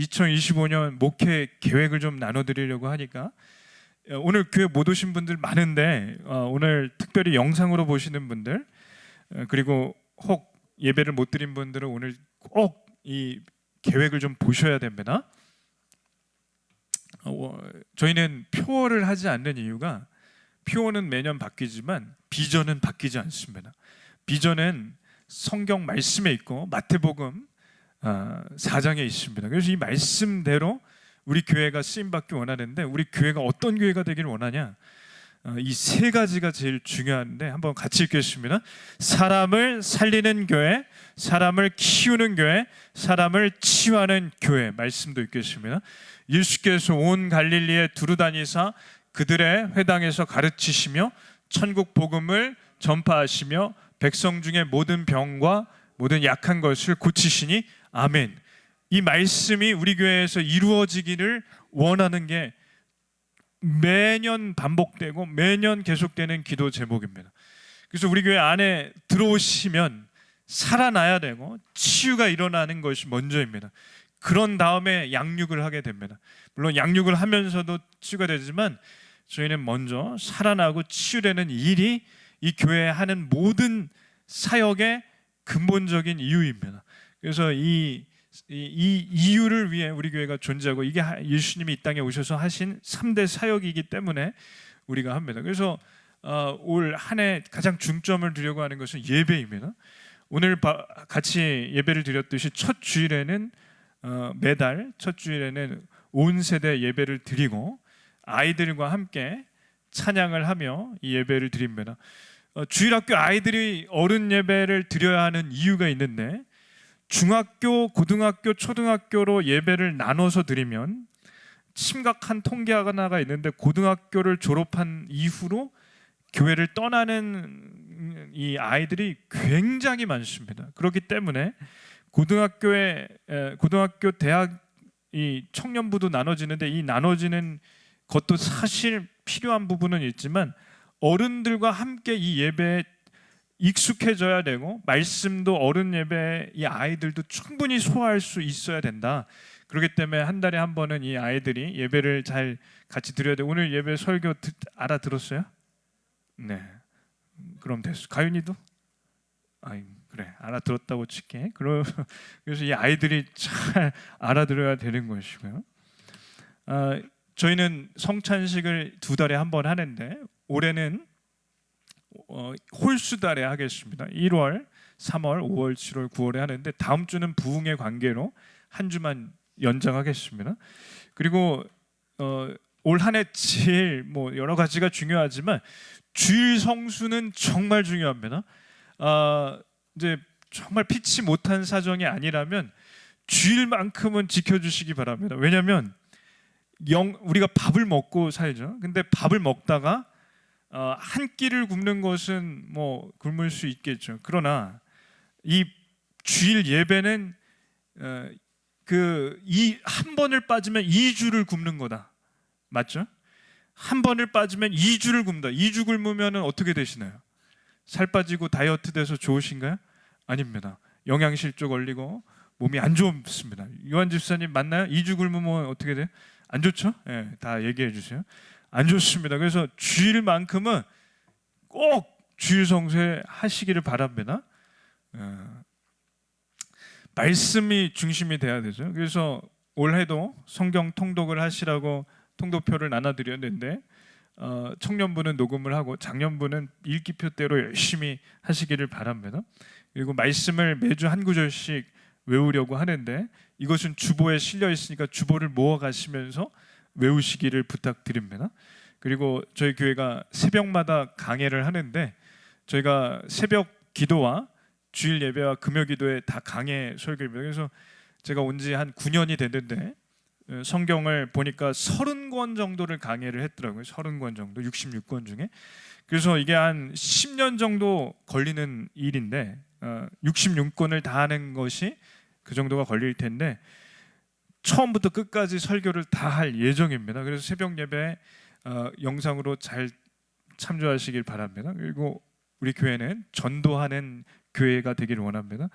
2025년 목회 계획을 좀 나눠드리려고 하니까 오늘 교회 못 오신 분들 많은데 오늘 특별히 영상으로 보시는 분들 그리고 혹 예배를 못 드린 분들은 오늘 꼭 이 계획을 좀 보셔야 됩니다. 저희는 표어를 하지 않는 이유가 표어는 매년 바뀌지만 비전은 바뀌지 않습니다. 비전은 성경 말씀에 있고 마태복음 4장에 있습니다. 그래서 이 말씀대로 우리 교회가 쓰임받기 원하는데 우리 교회가 어떤 교회가 되기를 원하냐? 이 세 가지가 제일 중요한데 한번 같이 읽겠습니다. 사람을 살리는 교회, 사람을 키우는 교회, 사람을 치유하는 교회. 말씀도 읽겠습니다. 예수께서 온 갈릴리에 두루 다니사 그들의 회당에서 가르치시며 천국 복음을 전파하시며 백성 중에 모든 병과 모든 약한 것을 고치시니 아멘. 이 말씀이 우리 교회에서 이루어지기를 원하는 게 매년 반복되고 매년 계속되는 기도 제목입니다. 그래서 우리 교회 안에 들어오시면 살아나야 되고 치유가 일어나는 것이 먼저입니다. 그런 다음에 양육을 하게 됩니다. 물론 양육을 하면서도 치유가 되지만 저희는 먼저 살아나고 치유되는 일이 이 교회에 하는 모든 사역의 근본적인 이유입니다. 그래서 이 이유를 위해 우리 교회가 존재하고 이게 예수님이 이 땅에 오셔서 하신 3대 사역이기 때문에 우리가 합니다. 그래서 올 한 해 가장 중점을 두려고 하는 것은 예배입니다. 오늘 같이 예배를 드렸듯이 첫 주일에는 매달 첫 주일에는 온 세대 예배를 드리고 아이들과 함께 찬양을 하며 이 예배를 드립니다. 주일학교 아이들이 어른 예배를 드려야 하는 이유가 있는데 중학교, 고등학교, 초등학교로 예배를 나눠서 드리면 심각한 통계 하나가 있는데 고등학교를 졸업한 이후로 교회를 떠나는 이 아이들이 굉장히 많습니다. 그렇기 때문에 고등학교, 대학 이 청년부도 나눠지는데 이 나눠지는 것도 사실 필요한 부분은 있지만 어른들과 함께 이 예배에 익숙해져야 되고 말씀도 어른 예배 이 아이들도 충분히 소화할 수 있어야 된다. 그렇기 때문에 한 달에 한 번은 이 아이들이 예배를 잘 같이 드려야 돼. 오늘 예배 설교 알아들었어요? 네. 그럼 됐어. 가윤이도? 그래. 알아들었다고 칠게. 그래서 이 아이들이 잘 알아들어야 되는 것이고요. 저희는 성찬식을 2달에 한 번 하는데 올해는 홀수달에 하겠습니다. 1월, 3월, 5월, 7월, 9월에 하는데 다음 주는 부흥의 관계로 한 주만 연장하겠습니다. 그리고 올 한 해 제일 여러 가지가 중요하지만 주일 성수는 정말 중요합니다. 이제 정말 피치 못한 사정이 아니라면 주일만큼은 지켜주시기 바랍니다. 왜냐하면 우리가 밥을 먹고 살죠. 근데 밥을 먹다가 한 끼를 굶는 것은 굶을 수 있겠죠. 그러나 이 주일 예배는 이 한 번을 빠지면 2주를 굶는 거다. 맞죠? 한 번을 빠지면 2주를 굶다. 2주 굶으면 어떻게 되시나요? 살 빠지고 다이어트 돼서 좋으신가요? 아닙니다. 영양실조 걸리고 몸이 안 좋습니다. 요한 집사님 맞나요? 2주 굶으면 어떻게 돼요? 안 좋죠? 네, 다 얘기해 주세요. 안 좋습니다. 그래서 주일만큼은 꼭 주일 성수에 하시기를 바랍니다. 말씀이 중심이 돼야 되죠. 그래서 올해도 성경 통독을 하시라고 통독표를 나눠드렸는데 청년부는 녹음을 하고 장년부는 읽기표대로 열심히 하시기를 바랍니다. 그리고 말씀을 매주 한 구절씩 외우려고 하는데 이것은 주보에 실려 있으니까 주보를 모아 가시면서 외우시기를 부탁드립니다. 그리고 저희 교회가 새벽마다 강해를 하는데 저희가 새벽 기도와 주일 예배와 금요 기도에 다 강해 설교입니다. 그래서 제가 온 지 한 9년이 됐는데 성경을 보니까 30권 정도를 강해를 했더라고요. 30권 정도, 66권 중에. 그래서 이게 한 10년 정도 걸리는 일인데 66권을 다 하는 것이 그 정도가 걸릴 텐데 처음부터 끝까지 설교를 다 할 예정입니다. 그래서 새벽 예배 영상으로 잘 참조하시길 바랍니다. 그리고 우리 교회는 전도하는 교회가 되기를 원합니다.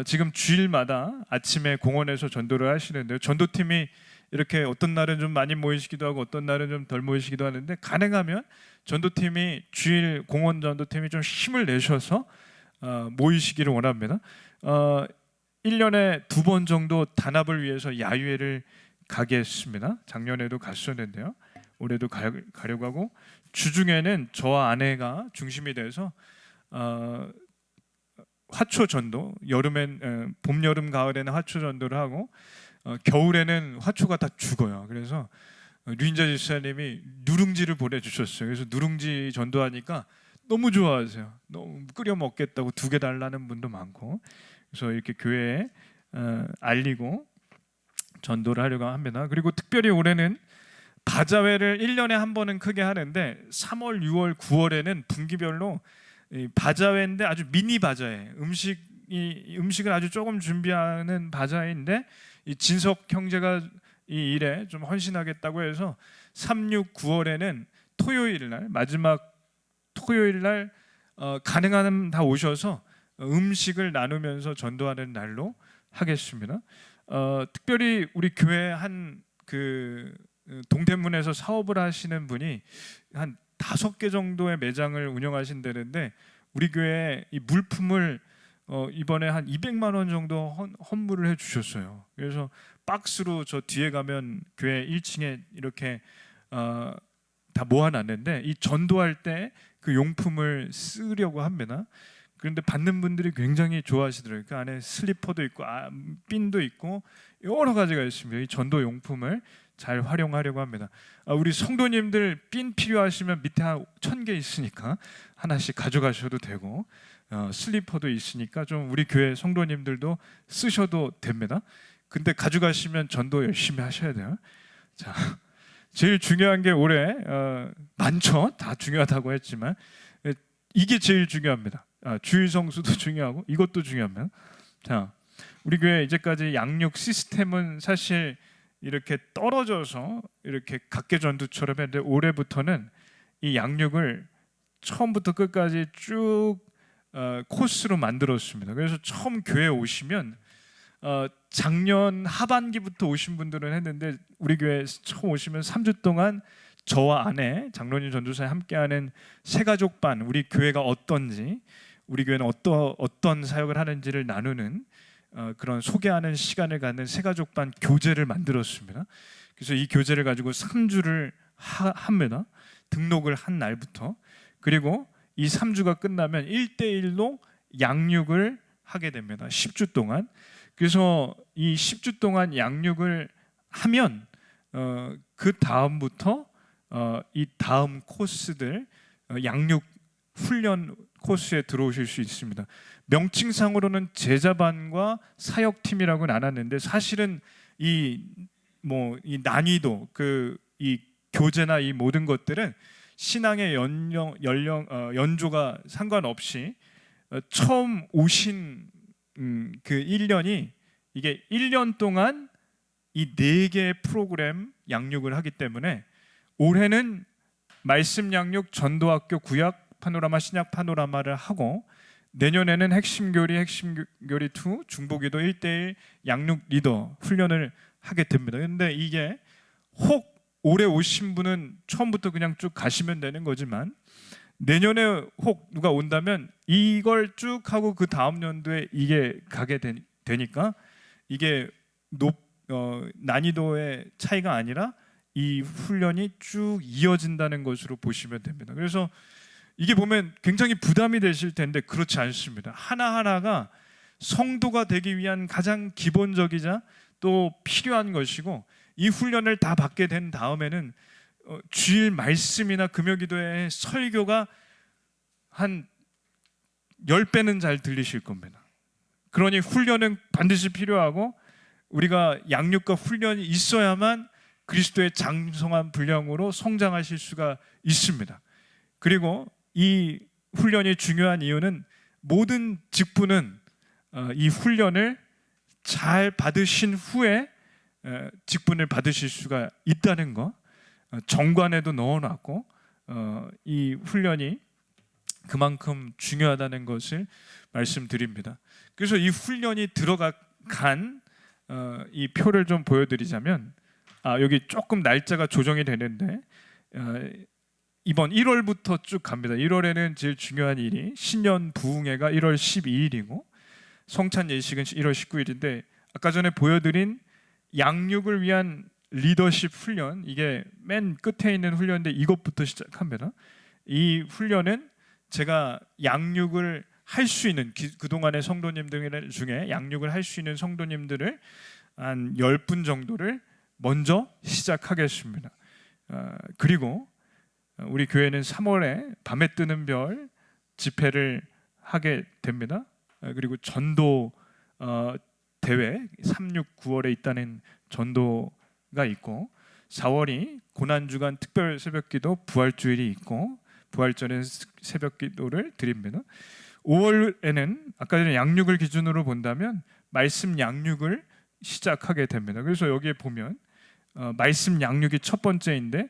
지금 주일마다 아침에 공원에서 전도를 하시는데요. 전도팀이 이렇게 어떤 날은 좀 많이 모이시기도 하고 어떤 날은 좀 덜 모이시기도 하는데, 가능하면 전도팀이 주일 공원 전도팀이 좀 힘을 내셔서 모이시기를 원합니다. 1년에 2번 정도 단합을 위해서 야유회를 가게 했습니다. 작년에도 갔었는데요. 올해도 가려고 하고, 주중에는 저와 아내가 중심이 돼서 화초 전도, 여름엔 봄, 여름, 가을에는 화초 전도를 하고, 겨울에는 화초가 다 죽어요. 그래서 류인자 집사님이 누룽지를 보내주셨어요. 그래서 누룽지 전도하니까 너무 좋아하세요. 너무 끓여 먹겠다고 2개 달라는 분도 많고, 그래서 이렇게 교회에 알리고 전도를 하려고 합니다. 그리고 특별히 올해는 바자회를 1년에 한 번은 크게 하는데, 3월, 6월, 9월에는 분기별로 바자회인데 아주 미니 바자회, 음식을 아주 조금 준비하는 바자회인데, 이 진석 형제가 이 일에 좀 헌신하겠다고 해서 3, 6, 9월에는 토요일 날, 마지막 토요일 날 가능한 다 오셔서 음식을 나누면서 전도하는 날로 하겠습니다. 특별히 우리 교회 한 동대문에서 사업을 하시는 분이 한 5개 정도의 매장을 운영하신다는데, 우리 교회에 이 물품을 이번에 한 200만 원 정도 헌물을 해주셨어요. 그래서 박스로 저 뒤에 가면 교회 1층에 이렇게 다 모아놨는데, 이 전도할 때 그 용품을 쓰려고 합니다. 그런데 받는 분들이 굉장히 좋아하시더라고요. 그 안에 슬리퍼도 있고 핀도 있고 여러 가지가 있습니다. 이 전도 용품을 잘 활용하려고 합니다. 우리 성도님들 핀 필요하시면 밑에 한 1000개 있으니까 하나씩 가져가셔도 되고, 슬리퍼도 있으니까 좀 우리 교회 성도님들도 쓰셔도 됩니다. 근데 가져가시면 전도 열심히 하셔야 돼요. 자, 제일 중요한 게 올해 많죠. 다 중요하다고 했지만 이게 제일 중요합니다. 주일 성수도 중요하고 이것도 중요합니다. 자, 우리 교회 이제까지 양육 시스템은 사실 이렇게 떨어져서 이렇게 각계 전도처럼 했는데, 올해부터는 이 양육을 처음부터 끝까지 쭉 코스로 만들었습니다. 그래서 처음 교회 오시면 작년 하반기부터 오신 분들은 했는데, 우리 교회 처음 오시면 3주 동안 저와 아내 장로님 전도사에 함께하는 새가족반, 우리 교회가 어떤지, 우리 교회는 어떤 사역을 하는지를 나누는 그런 소개하는 시간을 갖는 새가족반 교재를 만들었습니다. 그래서 이 교재를 가지고 3주를 합니다. 등록을 한 날부터. 그리고 이 3주가 끝나면 1대1로 양육을 하게 됩니다. 10주 동안. 그래서 이 10주 동안 양육을 하면 그 다음부터 이 다음 코스들, 양육 훈련 코스에 들어오실 수 있습니다. 명칭상으로는 제자반과 사역팀이라고 나눴는데, 사실은 이 난이도, 이 교재나 이 모든 것들은 신앙의 연조가 상관없이 처음 오신 그 1년이 이게 1년 동안 이 4개의 프로그램 양육을 하기 때문에, 올해는 말씀 양육, 전도학교, 구약 파노라마, 신약 파노라마를 하고, 내년에는 핵심 교리 2, 중보기도 1대1 양육 리더 훈련을 하게 됩니다. 그런데 이게 혹 올해 오신 분은 처음부터 그냥 쭉 가시면 되는 거지만, 내년에 혹 누가 온다면 이걸 쭉 하고 그 다음 연도에 이게 가게 되니까 이게 난이도의 차이가 아니라 이 훈련이 쭉 이어진다는 것으로 보시면 됩니다. 그래서 이게 보면 굉장히 부담이 되실 텐데, 그렇지 않습니다. 하나하나가 성도가 되기 위한 가장 기본적이자 또 필요한 것이고, 이 훈련을 다 받게 된 다음에는 주일 말씀이나 금요기도의 설교가 한 10배는 잘 들리실 겁니다. 그러니 훈련은 반드시 필요하고, 우리가 양육과 훈련이 있어야만 그리스도의 장성한 분량으로 성장하실 수가 있습니다. 그리고 이 훈련이 중요한 이유는, 모든 직분은 이 훈련을 잘 받으신 후에 직분을 받으실 수가 있다는 거, 정관에도 넣어놨고, 이 훈련이 그만큼 중요하다는 것을 말씀드립니다. 그래서 이 훈련이 들어간 이 표를 좀 보여드리자면 여기 조금 날짜가 조정이 되는데 이번 1월부터 쭉 갑니다. 1월에는 제일 중요한 일이 신년 부흥회가 1월 12일이고 성찬 예식은 1월 19일인데 아까 전에 보여드린 양육을 위한 리더십 훈련, 이게 맨 끝에 있는 훈련인데 이것부터 시작합니다. 이 훈련은 제가 양육을 할 수 있는 그동안의 성도님들 중에 양육을 할 수 있는 성도님들을 한 10분 정도를 먼저 시작하겠습니다. 그리고 우리 교회는 3월에 밤에 뜨는 별 집회를 하게 됩니다. 그리고 전도 대회 3, 6, 9월에 있다는 전도가 있고 4월이 고난주간 특별 새벽기도 부활주일이 있고 부활절에 새벽기도를 드립니다. 5월에는 아까 전에 양육을 기준으로 본다면 말씀 양육을 시작하게 됩니다. 그래서 여기에 보면 말씀 양육이 첫 번째인데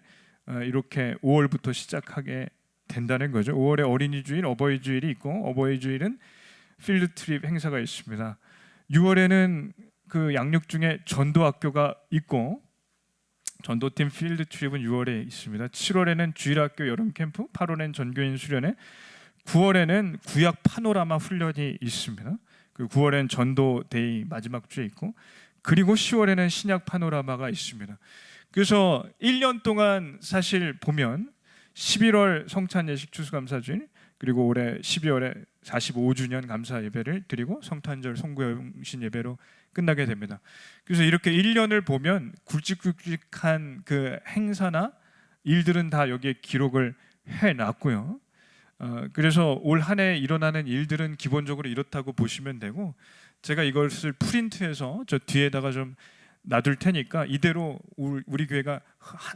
이렇게 5월부터 시작하게 된다는 거죠. 5월에 어린이주일, 어버이주일이 있고 어버이주일은 필드트립 행사가 있습니다. 6월에는 그 양육 중에 전도학교가 있고 전도팀 필드트립은 6월에 있습니다. 7월에는 주일학교 여름 캠프, 8월에는 전교인 수련회, 9월에는 구약 파노라마 훈련이 있습니다. 그 9월에는 전도 데이 마지막 주에 있고 그리고 10월에는 신약 파노라마가 있습니다. 그래서 1년 동안 사실 보면 11월 성찬 예식 추수감사주일 그리고 올해 12월에 45주년 감사 예배를 드리고 성탄절 송구영신 예배로 끝나게 됩니다. 그래서 이렇게 1년을 보면 굵직굵직한 그 행사나 일들은 다 여기에 기록을 해놨고요. 그래서 올 한 해 일어나는 일들은 기본적으로 이렇다고 보시면 되고 제가 이것을 프린트해서 저 뒤에다가 좀 놔둘 테니까 이대로 우리 교회가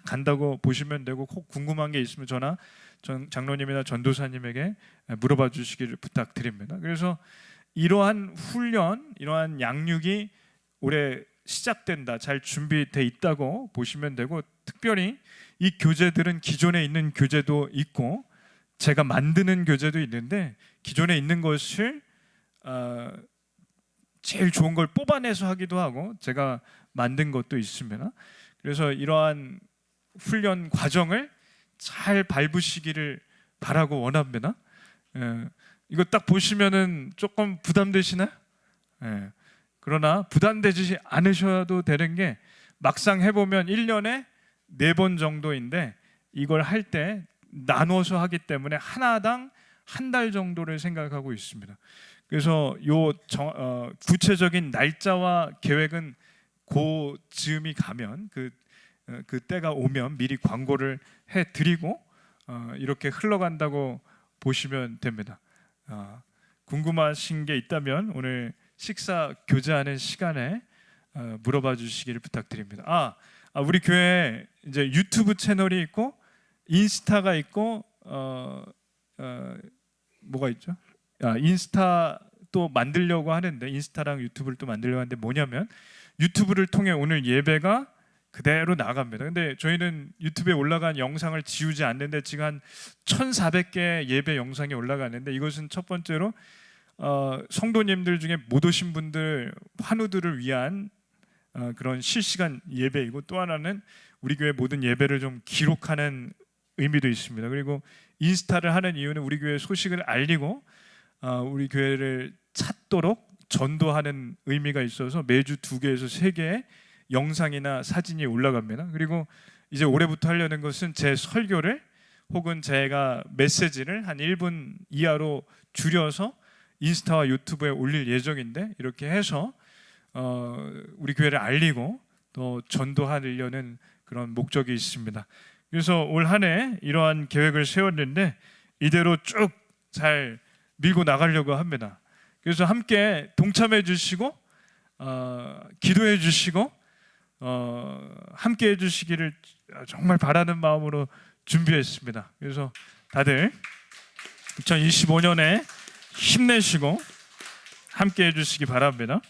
간다고 보시면 되고 꼭 궁금한 게 있으면 저나 장로님이나 전도사님에게 물어봐 주시기를 부탁드립니다. 그래서 이러한 훈련, 이러한 양육이 올해 시작된다, 잘 준비돼 있다고 보시면 되고 특별히 이 교재들은 기존에 있는 교재도 있고 제가 만드는 교재도 있는데 기존에 있는 것을 제일 좋은 걸 뽑아내서 하기도 하고 제가 만든 것도 있습니다. 그래서 이러한 훈련 과정을 잘 밟으시기를 바라고 원합니다. 이거 딱 보시면은 조금 부담되시나요? 그러나 부담되지 않으셔도 되는 게 막상 해보면 1년에 4번 정도인데 이걸 할 때 나눠서 하기 때문에 하나당 한 달 정도를 생각하고 있습니다. 그래서 구체적인 날짜와 계획은 그 즈음이 가면 그 때가 오면 미리 광고를 해드리고 이렇게 흘러간다고 보시면 됩니다. 궁금하신 게 있다면 오늘 식사 교제하는 시간에 물어봐 주시기를 부탁드립니다. 우리 교회 이제 유튜브 채널이 있고 인스타가 있고 뭐가 있죠? 인스타 또 만들려고 하는데 인스타랑 유튜브를 또 만들려고 하는데 뭐냐면 유튜브를 통해 오늘 예배가 그대로 나갑니다. 근데 저희는 유튜브에 올라간 영상을 지우지 않는데 지금 한 1,400개 예배 영상이 올라가는데 이것은 첫 번째로 성도님들 중에 못 오신 분들 환우들을 위한 그런 실시간 예배이고 또 하나는 우리 교회 모든 예배를 좀 기록하는 의미도 있습니다. 그리고 인스타를 하는 이유는 우리 교회 소식을 알리고 우리 교회를 찾도록 전도하는 의미가 있어서 매주 2개에서 3개의 영상이나 사진이 올라갑니다. 그리고 이제 올해부터 하려는 것은 제 설교를 혹은 제가 메시지를 한 1분 이하로 줄여서 인스타와 유튜브에 올릴 예정인데 이렇게 해서 우리 교회를 알리고 또 전도하려는 그런 목적이 있습니다. 그래서 올 한 해 이러한 계획을 세웠는데 이대로 쭉 잘 밀고 나가려고 합니다. 그래서 함께 동참해 주시고 기도해 주시고 함께 해주시기를 정말 바라는 마음으로 준비했습니다. 그래서 다들 2025년에 힘내시고 함께 해주시기 바랍니다.